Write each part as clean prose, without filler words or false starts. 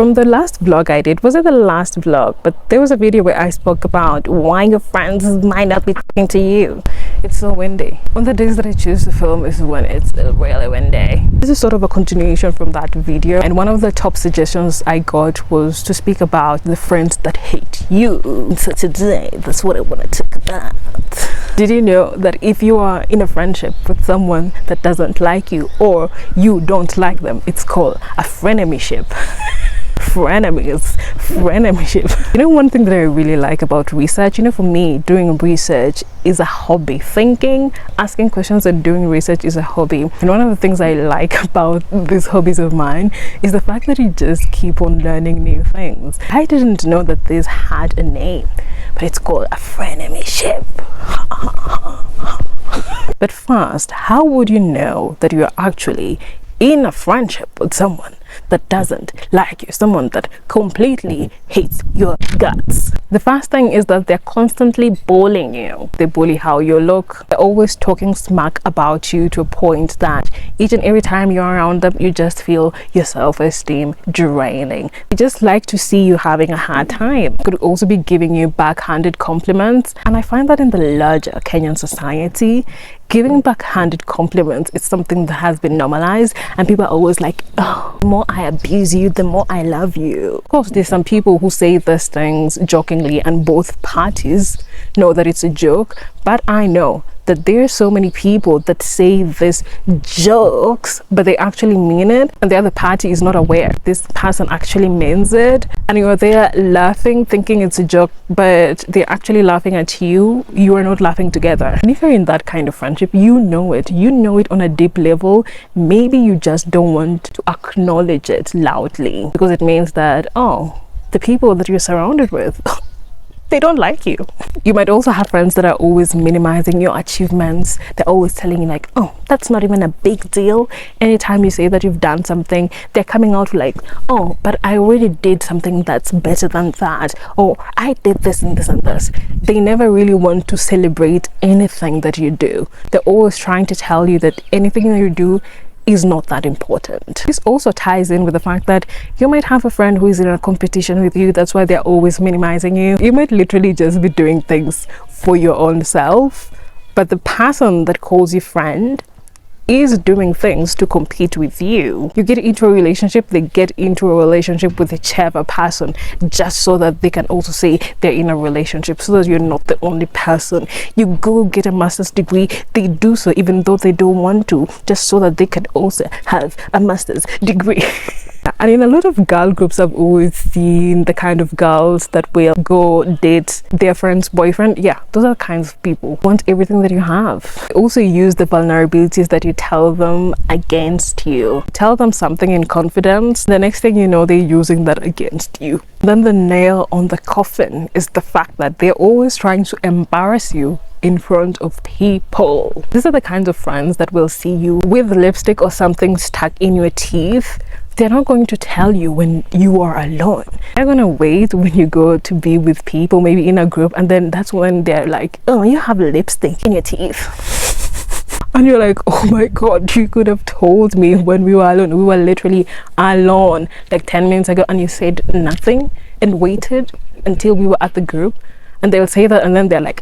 From the last vlog I did, was it the last vlog? But there was a video where I spoke about why your friends might not be talking to you. It's so windy. One of the days that I choose to film is when it's really windy. This is sort of a continuation from that video, and one of the top suggestions I got was to speak about the friends that hate you. So today, that's what I want to talk about. Did you know that if you are in a friendship with someone that doesn't like you or you don't like them, it's called a frenemyship? Frenemyship. You know, one thing that I really like about research, for me, doing research is a hobby. Thinking, asking questions and doing research is a hobby. And one of the things I like about these hobbies of mine is the fact that you just keep on learning new things. I didn't know that this had a name, but it's called a frenemyship. But first, how would you know that you're actually in a friendship with someone that doesn't like you, someone that completely hates your guts? The first thing is that they're constantly bullying you. They bully how you look. They're always talking smack about you to a point that each and every time you're around them, you just feel your self-esteem draining. They just like to see you having a hard time. Could also be giving you backhanded compliments. And I find that in the larger Kenyan society, giving backhanded compliments is something that has been normalized, and people are always like, oh, the more I abuse you, the more I love you. Of course, there's some people who say these things jokingly and both parties know that it's a joke, but I know that there are so many people that say these jokes but they actually mean it, and the other party is not aware this person actually means it, and you're there laughing thinking it's a joke, but they're actually laughing at you. You are not laughing together. And if you're in that kind of friendship, you know it on a deep level. Maybe you just don't want to acknowledge it loudly because it means that, oh, the people that you're surrounded with they don't like you. You might also have friends that are always minimizing your achievements. They're always telling you like, oh, that's not even a big deal. Anytime you say that you've done something, they're coming out like, oh, but I already did something that's better than that, or I did this and this and this. They never really want to celebrate anything that you do. They're always trying to tell you that anything that you do is not that important. This also ties in with the fact that you might have a friend who is in a competition with you. That's why they're always minimizing you. You might literally just be doing things for your own self, but the person that calls you friend is doing things to compete with you. You get into a relationship, they get into a relationship with whichever person just so that they can also say they're in a relationship, so that you're not the only person. You go get a master's degree, they do so even though they don't want to, just so that they can also have a master's degree. And in a lot of girl groups, I've always seen the kind of girls that will go date their friend's boyfriend. Yeah, those are the kinds of people who want everything that you have. Also use the vulnerabilities that you tell them against you. Tell them something in confidence, the next thing you know, they're using that against you. Then the nail on the coffin is the fact that they're always trying to embarrass you in front of people. These are the kinds of friends that will see you with lipstick or something stuck in your teeth. They're not going to tell you when you are alone. They're gonna wait when you go to be with people, maybe in a group, and then that's when they're like, oh, you have lipstick in your teeth. And you're like, oh my god, you could have told me when we were alone. We were literally alone like 10 minutes ago, and you said nothing and waited until we were at the group. And they'll say that, and then they're like,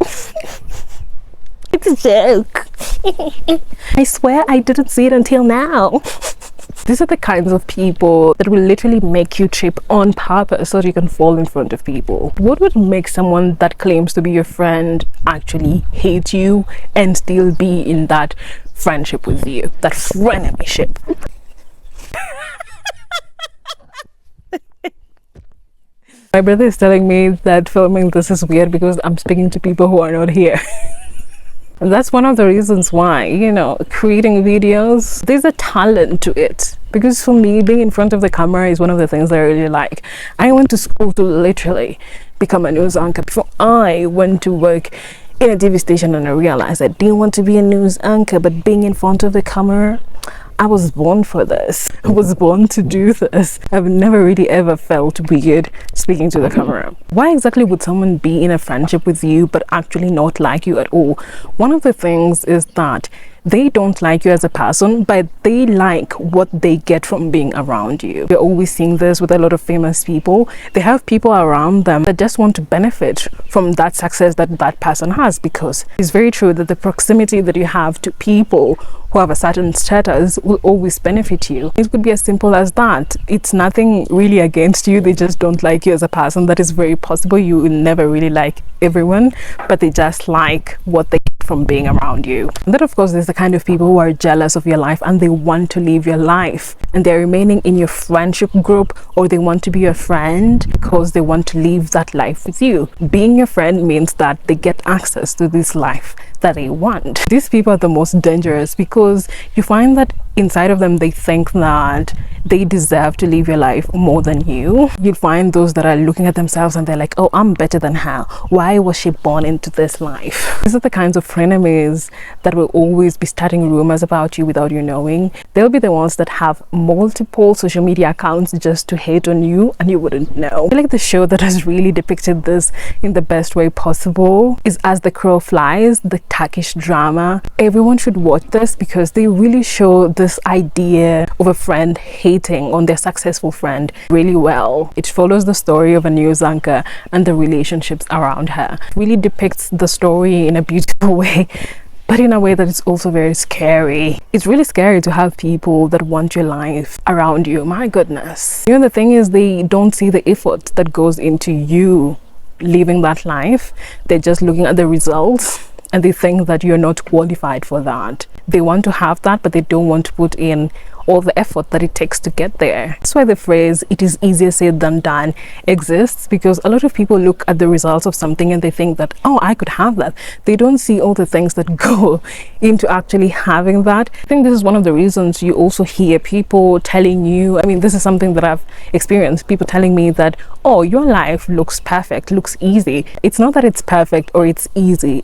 it's a joke. I swear I didn't see it until now. These are the kinds of people that will literally make you trip on purpose so that you can fall in front of people. What would make someone that claims to be your friend actually hate you and still be in that friendship with you? That frenemyship. My brother is telling me that filming this is weird because I'm speaking to people who are not here. And that's one of the reasons why, creating videos, there's a talent to it. Because for me, being in front of the camera is one of the things that I really like. I went to school to literally become a news anchor before I went to work in a TV station, and I realized I didn't want to be a news anchor, but being in front of the camera, I was born for this. I was born to do this. I've never really ever felt weird speaking to the camera. Why exactly would someone be in a friendship with you but actually not like you at all? One of the things is that They don't like you as a person, but they like what they get from being around you. We're always seeing this with a lot of famous people. They have people around them that just want to benefit from that success that that person has, because it's very true that the proximity that you have to people who have a certain status will always benefit you. It could be as simple as that. It's nothing really against you. They just don't like you as a person. That is very possible. You will never really like everyone, but they just like what they get from being around you. And then of course there's the kind of people who are jealous of your life and they want to live your life, and they're remaining in your friendship group, or they want to be your friend because they want to live that life with you. Being your friend means that they get access to this life that they want. These people are the most dangerous, because you find that inside of them they think that they deserve to live your life more than you. You'll find those that are looking at themselves and they're like, oh, I'm better than her. Why was she born into this life? These are the kinds of frenemies that will always be starting rumors about you without you knowing. They'll be the ones that have multiple social media accounts just to hate on you and you wouldn't know. I feel like the show that has really depicted this in the best way possible is As the Crow Flies, the Turkish drama. Everyone should watch this because they really show this idea of a friend hating on their successful friend really well. It follows the story of a news anchor and the relationships around her. It really depicts the story in a beautiful way, but in a way that is also very scary. It's really scary to have people that want your life around you. My goodness. You know, the thing is, they don't see the effort that goes into you living that life. They're just looking at the results and they think that you're not qualified for that. They want to have that, but they don't want to put in all the effort that it takes to get there. That's why the phrase "it is easier said than done" exists, because a lot of people look at the results of something and they think that, oh, I could have that. They don't see all the things that go into actually having that. I think this is one of the reasons you also hear people telling you, I mean, this is something that I've experienced, people telling me that, oh, your life looks perfect, looks easy. It's not that it's perfect or it's easy.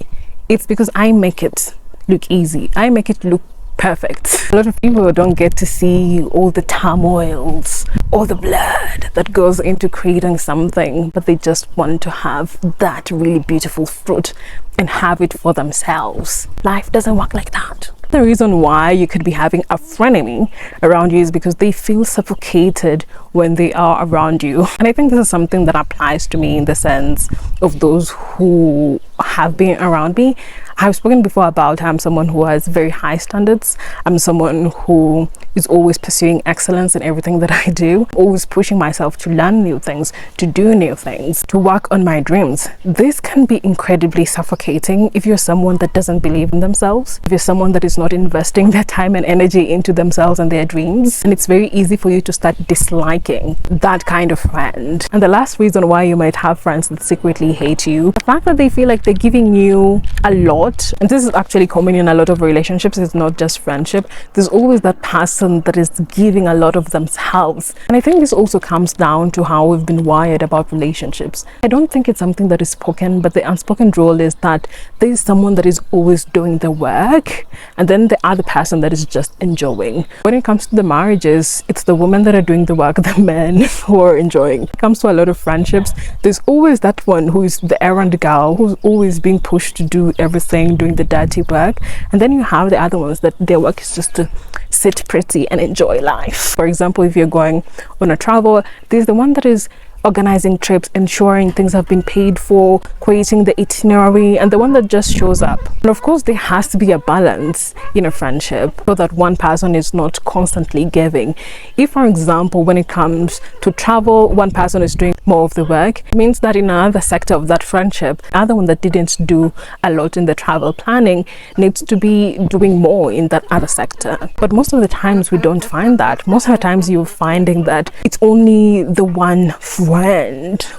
It's because I make it look easy. I make it look perfect. A lot of people don't get to see all the turmoils, all the blood that goes into creating something, but they just want to have that really beautiful fruit and have it for themselves. Life doesn't work like that. The reason why you could be having a frenemy around you is because they feel suffocated when they are around you. And I think this is something that applies to me in the sense of those who have been around me. I've spoken before about how I'm someone who has very high standards. I'm someone who is always pursuing excellence in everything that I do, always pushing myself to learn new things, to do new things, to work on my dreams. This can be incredibly suffocating if you're someone that doesn't believe in themselves, if you're someone that is not investing their time and energy into themselves and their dreams. And it's very easy for you to start disliking that kind of friend. And the last reason why you might have friends that secretly hate you, the fact that they feel like they're giving you a lot. And this is actually common in a lot of relationships. It's not just friendship. There's always that person that is giving a lot of themselves. And I think this also comes down to how we've been wired about relationships. I don't think it's something that is spoken, but the unspoken rule is that there is someone that is always doing the work and then the other person that is just enjoying. When it comes to the marriages, it's the women that are doing the work, the men who are enjoying. When it comes to a lot of friendships, there's always that one who is the errand girl, who's always being pushed to do everything, doing the dirty work, and then you have the other ones that their work is just to sit pretty and enjoy life. For example, if you're going on a travel, there's the one that is organizing trips, ensuring things have been paid for, creating the itinerary, and the one that just shows up. And of course, there has to be a balance in a friendship so that one person is not constantly giving. If, for example, when it comes to travel, one person is doing more of the work, it means that in another sector of that friendship, the other one that didn't do a lot in the travel planning needs to be doing more in that other sector. But most of the times we don't find that. Most of the times you're finding that it's only the one friend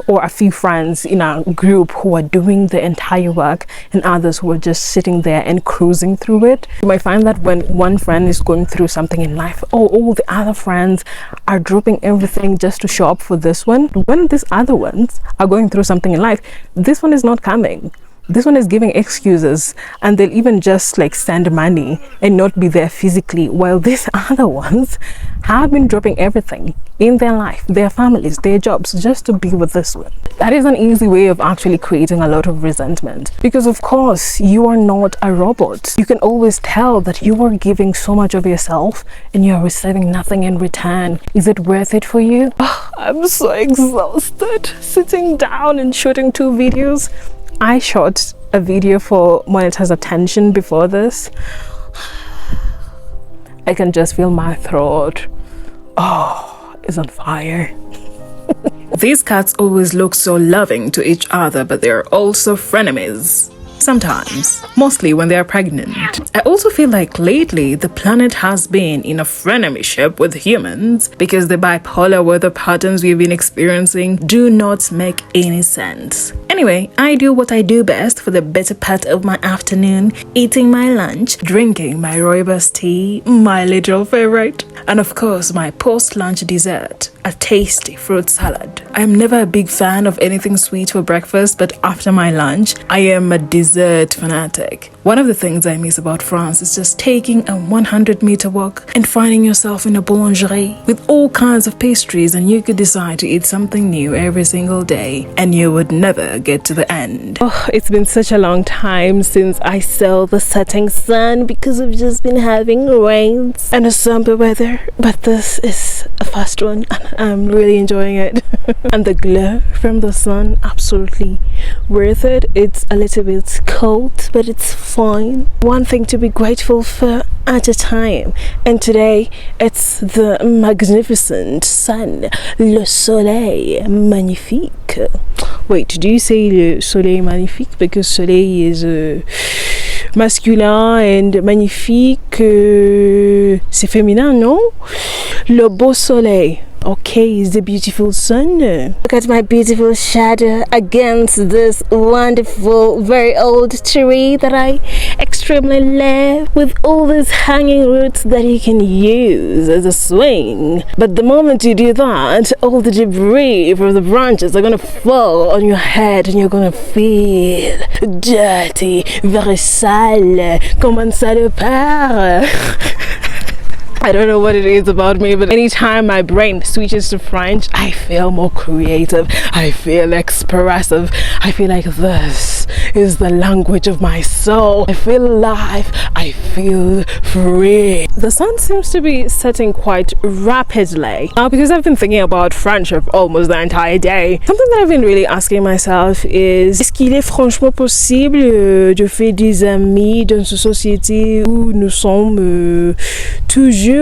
or a few friends in a group who are doing the entire work and others who are just sitting there and cruising through it. You might find that when one friend is going through something in life, oh, all the other friends are dropping everything just to show up for this one. When these other ones are going through something in life, this one is not coming. This one is giving excuses, and they'll even just like send money and not be there physically, while these other ones have been dropping everything in their life, their families, their jobs, just to be with this one. That is an easy way of actually creating a lot of resentment, because of course you are not a robot. You can always tell that you are giving so much of yourself and you're receiving nothing in return. Is it worth it for you? Oh, I'm so exhausted sitting down and shooting 2 videos. I shot a video for Moneta's attention before this. I can just feel my throat. Oh, it's on fire. These cats always look so loving to each other, but they're also frenemies. Sometimes, mostly when they are pregnant. I also feel like lately the planet has been in a frenemyship with humans, because the bipolar weather patterns we've been experiencing do not make any sense. Anyway, I do what I do best for the better part of my afternoon, eating my lunch, drinking my rooibos tea, my little favorite, and of course my post-lunch dessert, a tasty fruit salad. I'm never a big fan of anything sweet for breakfast, but after my lunch, I am a dessert fanatic. One of the things I miss about France is just taking a 100-meter walk and finding yourself in a boulangerie with all kinds of pastries, and you could decide to eat something new every single day and you would never get to the end. Oh, it's been such a long time since I saw the setting sun, because we've just been having rains and a summer weather, but this is a first one and I'm really enjoying it. And the glow from the sun, absolutely worth it. It's a little bit cold, but it's fine. One thing to be grateful for at a time, and today it's the magnificent sun, le soleil magnifique. Wait, do you say le soleil magnifique? Because soleil is masculin and magnifique c'est féminin, non? Le beau soleil. Okay, is the beautiful sun. Look at my beautiful shadow against this wonderful, very old tree that I extremely love, with all these hanging roots that you can use as a swing. But the moment you do that, all the debris from the branches are gonna fall on your head and you're gonna feel dirty, very sale, comme un salopard. I don't know what it is about me, but anytime my brain switches to French, I feel more creative, I feel expressive, I feel like this is the language of my soul. I feel alive, I feel free. The sun seems to be setting quite rapidly. Now, because I've been thinking about friendship almost the entire day, something that I've been really asking myself is, est-ce qu'il est franchement possible de faire des amis dans une société où nous sommes toujours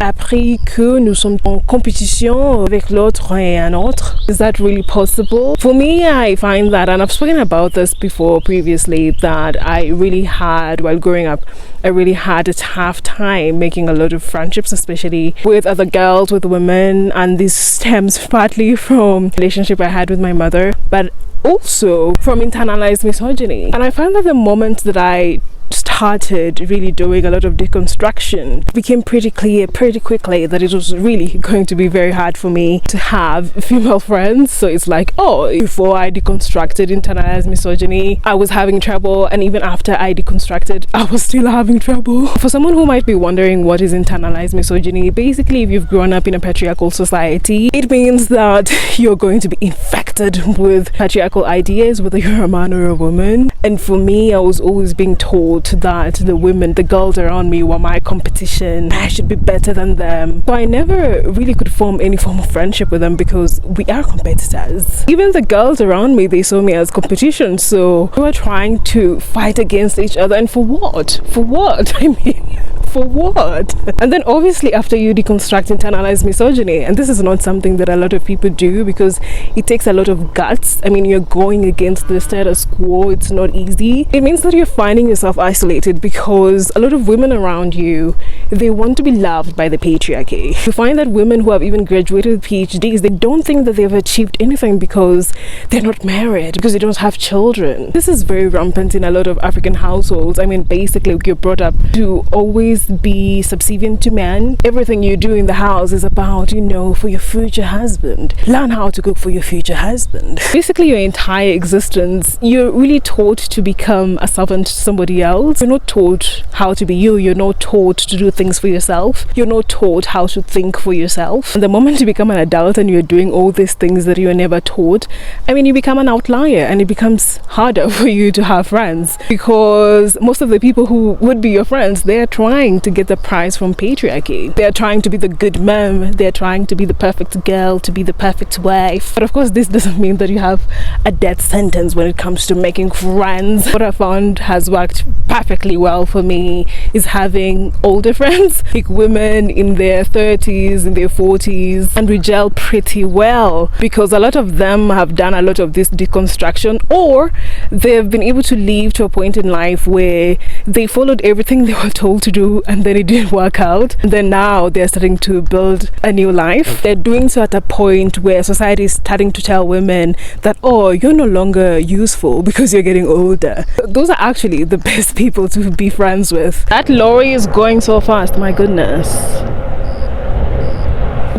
appris que nous sommes en compétition avec l'autre et un autre? Is that really possible? For me, I find that, and I've spoken about this before previously, that I really had, while growing up, I really had a tough time making a lot of friendships, especially with other girls, with women, and this stems partly from the relationship I had with my mother, but also from internalized misogyny. And I found that the moment that I started really doing a lot of deconstruction, it became pretty clear pretty quickly that it was really going to be very hard for me to have female friends. So it's like, oh, before I deconstructed internalized misogyny, I was having trouble, and even after I deconstructed, I was still having trouble. For someone who might be wondering what is internalized misogyny, basically if you've grown up in a patriarchal society, it means that you're going to be infected with patriarchal ideas, whether you're a man or a woman. And for me, I was always being told that the girls around me were my competition. I should be better than them. So I never really could form any form of friendship with them, because we are competitors. Even the girls around me, they saw me as competition. So we were trying to fight against each other. And for what? For what? I mean, for what? And then obviously after you deconstruct internalized misogyny, and this is not something that a lot of people do, because it takes a lot of guts. I mean, you're going against the status quo. It's not easy. It means that you're finding yourself isolated, because a lot of women around you, they want to be loved by the patriarchy. You find that women who have even graduated with PhDs, they don't think that they've achieved anything because they're not married, because they don't have children. This is very rampant in a lot of African households. I mean, basically you're brought up to always just be subservient to men. Everything you do in the house is about, you know, for your future husband. Learn how to cook for your future husband. Basically, your entire existence, you're really taught to become a servant to somebody else. You're not taught how to be you. You're not taught to do things for yourself. You're not taught how to think for yourself. And the moment you become an adult and you're doing all these things that you were never taught, I mean, you become an outlier, and it becomes harder for you to have friends, because most of the people who would be your friends, they're trying to get the prize from patriarchy. They're trying to be the good mom. They're trying to be the perfect girl, to be the perfect wife. But of course, this doesn't mean that you have a death sentence when it comes to making friends. What I found has worked perfectly well for me is having older friends, like women in their 30s, in their 40s, and we gel pretty well, because a lot of them have done a lot of this deconstruction, or they've been able to live to a point in life where they followed everything they were told to do and then it didn't work out, and then now they're starting to build a new life. They're doing so at a point where society is starting to tell women that, oh, you're no longer useful because you're getting older. Those are actually the best people to be friends with. That lorry is going so fast, my goodness.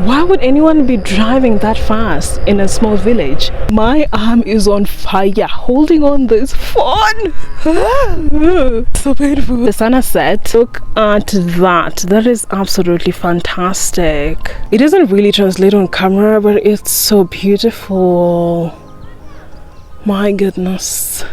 Why would anyone be driving that fast in a small village? My arm is on fire holding on this phone. So painful. The sun has set. Look at that. That is absolutely fantastic. It doesn't really translate on camera, but it's so beautiful. My goodness.